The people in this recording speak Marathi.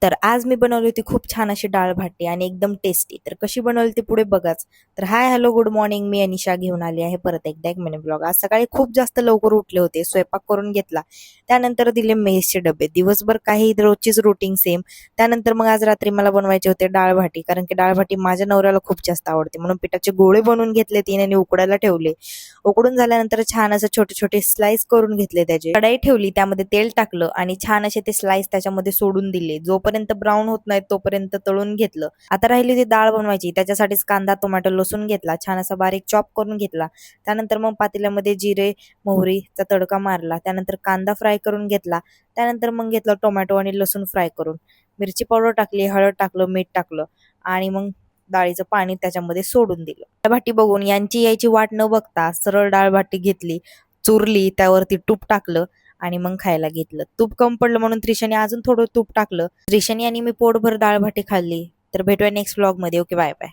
तर आज मी बनवली होती खूप छान अशी डाळ भाटी आणि एकदम टेस्टी. तर कशी बनवली ती पुढे बघाच. तर हाय हॅलो गुड मॉर्निंग, मी अनिशा घेऊन आली आहे परत एकदा एक मिनी ब्लॉग. आज सकाळी खूप जास्त लवकर उठले होते, स्वयंपाक करून घेतला, त्यानंतर दिले मेसचे डबे. दिवसभर काही रोजचीच रुटीन सेम. त्यानंतर मग आज रात्री मला बनवायचे होते डाळ भाटी, कारण की डाळ भाटी माझ्या नवऱ्याला खूप जास्त आवडते. म्हणून पिठाचे गोळे बनवून घेतले तीन आणि उकडायला ठेवले. उकडून झाल्यानंतर छान असं छोटे छोटे स्लाइस करून घेतले. त्याचे कढाई ठेवली, त्यामध्ये तेल टाकलं आणि छान असे ते स्लाइस त्याच्यामध्ये सोडून दिले. जोपर्यंत ब्राऊन होत नाही तोपर्यंत तळून घेतलं. आता राहिली ती डाळ बनवायची, त्याच्यासाठीच कांदा टोमॅटो लसूण घेतला, छान असा बारीक चॉप करून घेतला. त्यानंतर मग पातेल्यामध्ये जिरे मोहरीचा तडका मारला. त्यानंतर कांदा फ्राय करून घेतला. त्यानंतर मग घेतलं टोमॅटो आणि लसूण फ्राय करून, मिरची पावडर टाकली, हळद टाकलं, मीठ टाकलं आणि मग डाळीचं पाणी त्याच्यामध्ये सोडून दिलं. डाळ भाटी बघून यांची यायची वाट न बघता सरळ डाळ भाटी घेतली, चुरली, त्यावरती तूप टाकलं आणि मग खायला घेतलं. तूप कम पडलं म्हणून त्रिशाने अजून थोडं तूप टाकलं. त्रिशाने आणि मी पोटभर डाळ भाटी खाल्ली. तर भेटूया नेक्स्ट व्लॉग मध्ये. Okay, bye bye.